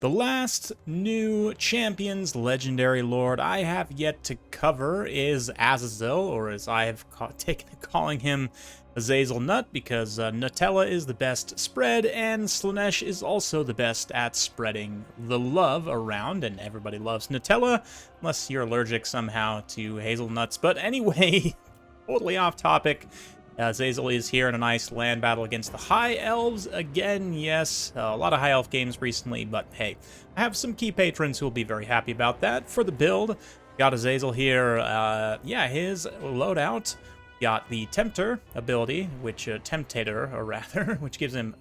The last new Champions Legendary Lord I have yet to cover is Azazel, or as I have taken to calling him, Azazel-NUT, because Nutella is the best spread, and Slaanesh is also the best at spreading the love around, and everybody loves Nutella, unless you're allergic somehow to hazelnuts. But anyway, totally off topic. Azazel is here in a nice land battle against the High Elves. Again, yes, a lot of High Elf games recently, but hey, I have some key patrons who will be very happy about that. For the build, got Azazel here, yeah, his loadout. Got the Tempter ability, which, Temptator, or rather, which gives him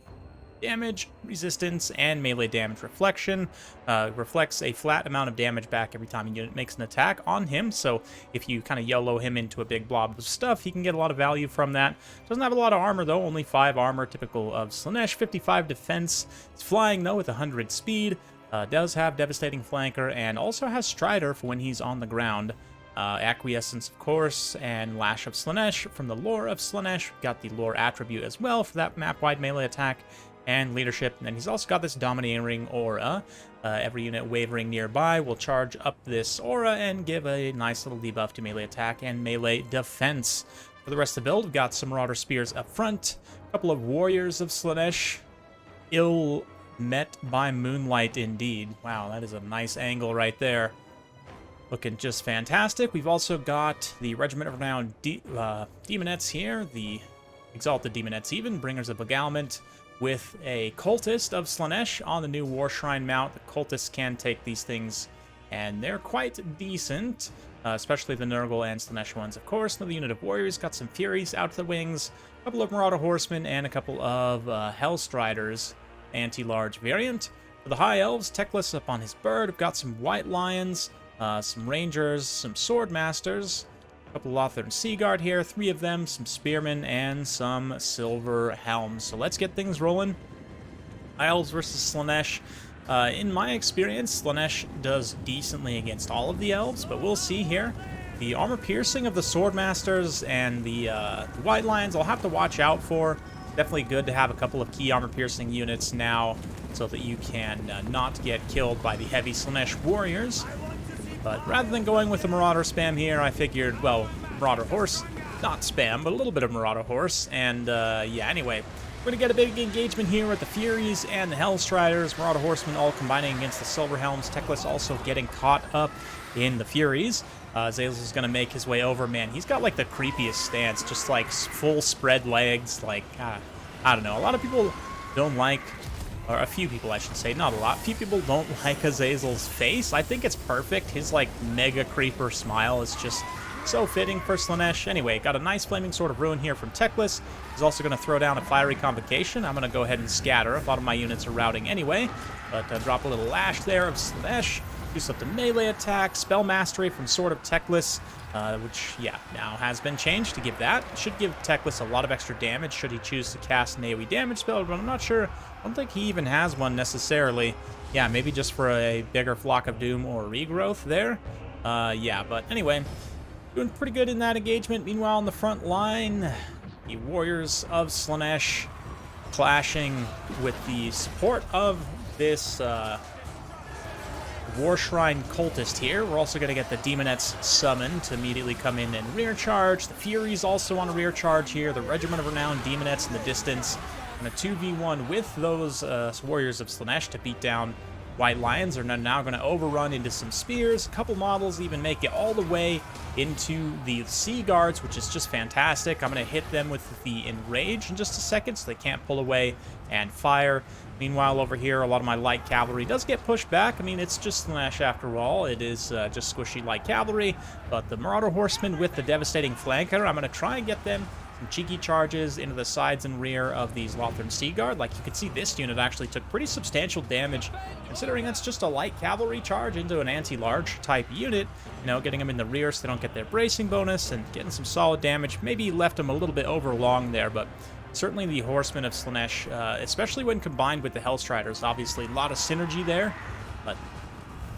damage, resistance, and melee damage reflection. Reflects a flat amount of damage back every time a unit makes an attack on him, so if you kind of YOLO him into a big blob of stuff, he can get a lot of value from that. Doesn't have a lot of armor, though, only 5 armor, typical of Slaanesh, 55 defense. It's flying, though, with 100 speed. Does have Devastating Flanker, and also has Strider for when he's on the ground. Acquiescence, of course, and Lash of Slaanesh from the lore of Slaanesh. Got the lore attribute as well for that map-wide melee attack and leadership. And then he's also got this domineering aura. Every unit wavering nearby will charge up this aura and give a nice little debuff to melee attack and melee defense. For the rest of the build, we've got some Marauder Spears up front, a couple of Warriors of Slaanesh, ill met by moonlight indeed. Wow, that is a nice angle right there. Looking just fantastic. We've also got the Regiment of Renowned Demonettes here, the Exalted Demonettes even, Bringers of Beguilement, with a Cultist of Slaanesh on the new War Shrine mount. The Cultists can take these things, and they're quite decent, especially the Nurgle and Slaanesh ones, of course. Another unit of Warriors, got some Furies out to the wings, a couple of Marauder Horsemen, and a couple of Hellstriders, anti-large variant. For the High Elves, Techless up on his bird. We've got some White Lions, some Rangers, some Sword Masters, a couple Lothern Seaguard here, 3 of them, some Spearmen, and some Silver Helms. So let's get things rolling. Elves versus Slaanesh. In my experience, Slaanesh does decently against all of the Elves, but we'll see here. The armor piercing of the Sword Masters and the White Lions I'll have to watch out for. Definitely good to have a couple of key armor piercing units now so that you can not get killed by the heavy Slaanesh warriors. But rather than going with the Marauder spam here, I figured, well, Marauder Horse, not spam, but a little bit of Marauder Horse. And, yeah, anyway, we're going to get a big engagement here with the Furies and the Hellstriders. Marauder Horsemen all combining against the Silver Helms. Techless also getting caught up in the Furies. Azazel is going to make his way over. Man, he's got, like, the creepiest stance, just, like, full spread legs. Like, I don't know. A lot of people don't like... or a few people, I should say, not a lot. Few people don't like Azazel's face. I think it's perfect. His, like, mega creeper smile is just so fitting for Slaanesh. Anyway, got a nice Flaming Sword of Ruin here from Techless. He's also going to throw down a Fiery Convocation. I'm going to go ahead and scatter. A lot of my units are routing anyway. But drop a little Lash there of Slaanesh. Do something melee attack. Spell Mastery from Sword of Techless, which, yeah, now has been changed to give that. Should give Techless a lot of extra damage should he choose to cast an AoE damage spell, but I'm not sure. I don't think he even has one necessarily. Yeah, maybe just for a bigger Flock of Doom or regrowth there. Yeah, but anyway, doing pretty good in that engagement. Meanwhile, on the front line, the Warriors of Slaanesh clashing with the support of this War Shrine Cultist here. We're also going to get the Demonettes summoned to immediately come in and rear charge. The Furies also on a rear charge here. The Regiment of Renowned Demonettes in the distance. And a 2v1 with those Warriors of Slaanesh to beat down White Lions. Are now going to overrun into some spears. A couple models even make it all the way into the Sea Guards, which is just fantastic. I'm going to hit them with the Enrage in just a second so they can't pull away and fire. Meanwhile, over here, a lot of my light cavalry does get pushed back. I mean, it's just Slaanesh after all. It is just squishy light cavalry. But the Marauder Horsemen with the Devastating Flanker, I'm going to try and get them some cheeky charges into the sides and rear of these Lothern Seaguard. Like you can see, this unit actually took pretty substantial damage, considering that's just a light cavalry charge into an anti-large type unit. You know, getting them in the rear so they don't get their bracing bonus and getting some solid damage. Maybe left them a little bit over long there, but certainly the Horsemen of Slaanesh, especially when combined with the Hellstriders, obviously a lot of synergy there. But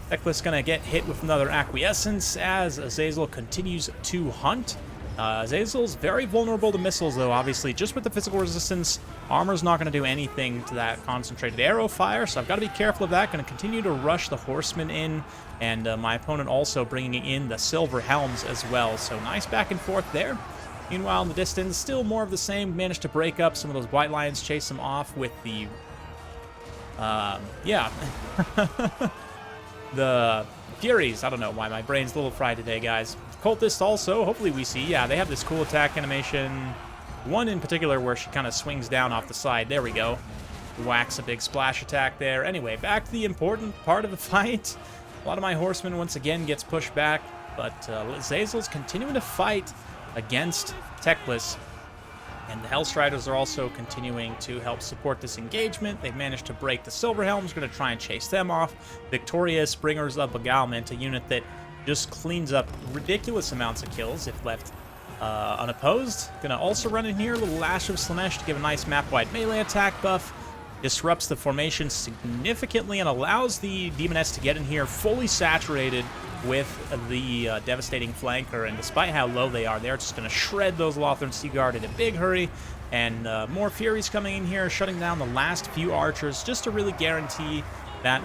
Techless going to get hit with another Acquiescence as Azazel continues to hunt. Azazel's very vulnerable to missiles, though, obviously, just with the physical resistance Armor's not going to do anything to that concentrated arrow fire, so I've got to be careful of that. Going to continue to rush the horsemen in, and my opponent also bringing in the silver helms as well. So nice back and forth there. Meanwhile, in the distance, still more of the same. Managed to break up some of those white lions, chase them off with the... the Furies. I don't know why my brain's a little fried today, guys. Cultists also, hopefully we see. Yeah, they have this cool attack animation. One in particular where she kind of swings down off the side. There we go. Whacks a big splash attack there. Anyway, back to the important part of the fight. A lot of my horsemen once again gets pushed back, but Azazel's continuing to fight against Teclis. And the Hellstriders are also continuing to help support this engagement. They've managed to break the Silver Helms. Going to try and chase them off. Victorious Bringers of Beguilement, a unit that just cleans up ridiculous amounts of kills if left unopposed. Going to also run in here a little Lash of Slaanesh to give a nice map-wide melee attack buff. Disrupts the formation significantly and allows the Demoness to get in here fully saturated with the devastating flanker, and despite how low they are, they're just going to shred those Lothern Sea Guard in a big hurry, and more Furies coming in here, shutting down the last few archers, just to really guarantee that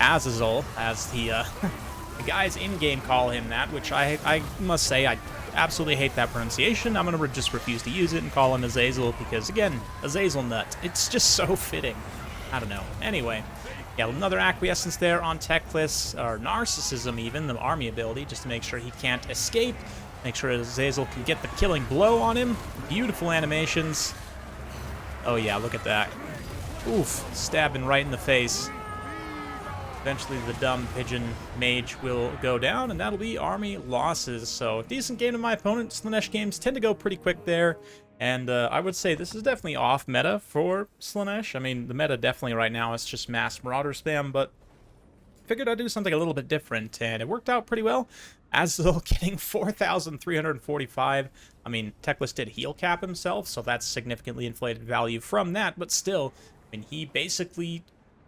Azazel, as the, the guys in-game call him that, which I must say, I absolutely hate that pronunciation. I'm going to just refuse to use it and call him Azazel, because, again, Azazel-NUT. It's just so fitting. I don't know. Anyway. Yeah, another acquiescence there on Teclis, or Narcissism even, the army ability, just to make sure he can't escape. Make sure Azazel can get the killing blow on him. Beautiful animations. Oh yeah, look at that. Oof, stabbing right in the face. Eventually the dumb pigeon mage will go down, and that'll be army losses. So, decent game to my opponent. Slaanesh games tend to go pretty quick there. And I would say this is definitely off meta for Slaanesh. I mean, the meta definitely right now is just mass Marauder spam, but figured I'd do something a little bit different, and it worked out pretty well. Azazel getting 4,345. I mean, Teclis did heal cap himself, so that's significantly inflated value from that, but still, I mean, he basically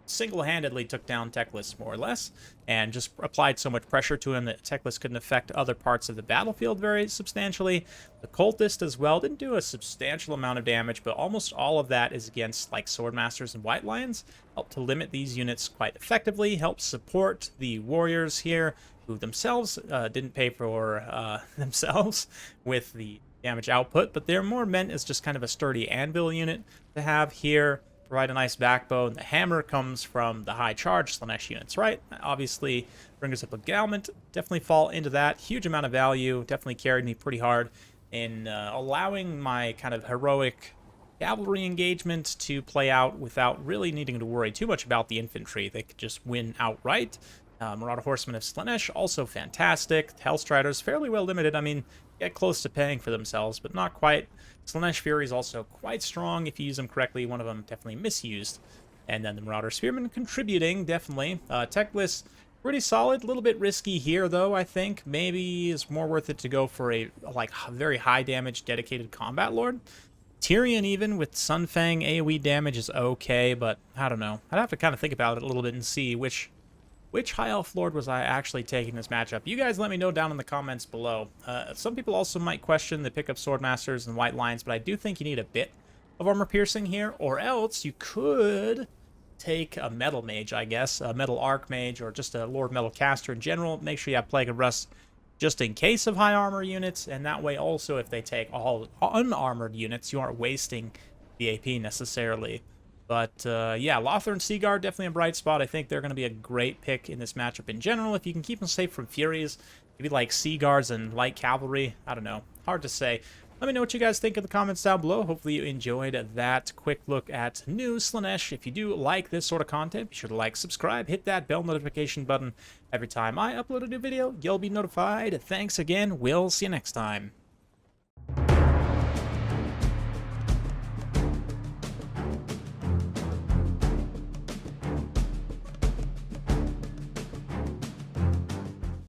single-handedly took down Teclis, more or less, and just applied so much pressure to him that Teclis couldn't affect other parts of the battlefield very substantially. The Cultist as well didn't do a substantial amount of damage, but almost all of that is against like Swordmasters and White Lions. Helped to limit these units quite effectively, helped support the warriors here, who themselves didn't pay for themselves with the damage output, but they're more meant as just kind of a sturdy anvil unit to have here. Provide a nice backbone. The hammer comes from the high charge Slaanesh units, right? Obviously, Bringers of Beguilement definitely fall into that. Huge amount of value. Definitely carried me pretty hard in allowing my kind of heroic cavalry engagement to play out without really needing to worry too much about the infantry. They could just win outright. Marauder Horsemen of Slaanesh, also fantastic. Hellstriders, fairly well limited. I mean, get close to paying for themselves, but not quite. Slaanesh Fury is also quite strong if you use them correctly. One of them definitely misused. And then the Marauder Spearmen contributing, definitely. Teclis, pretty solid. A little bit risky here, though, I think. Maybe it's more worth it to go for a like very high damage dedicated Combat Lord. Tyrion, even with Sunfang AoE damage, is okay, but I don't know. I'd have to kind of think about it a little bit and see which High Elf Lord was I actually taking this matchup? You guys let me know down in the comments below. Some people also might question the pick of Swordmasters and White Lions, but I do think you need a bit of armor piercing here, or else you could take a Metal Mage, I guess, a Metal Archmage, or just a Lord Metal Caster in general. Make sure you have Plague of Rust just in case of high armor units, and that way also if they take all unarmored units, you aren't wasting the AP necessarily. But, yeah, Lothern Sea Guard, definitely a bright spot. I think they're going to be a great pick in this matchup in general. If you can keep them safe from Furies, maybe like Sea Guards and Light Cavalry. I don't know. Hard to say. Let me know what you guys think in the comments down below. Hopefully you enjoyed that quick look at new Slaanesh. If you do like this sort of content, be sure to like, subscribe, hit that bell notification button. Every time I upload a new video, you'll be notified. Thanks again. We'll see you next time.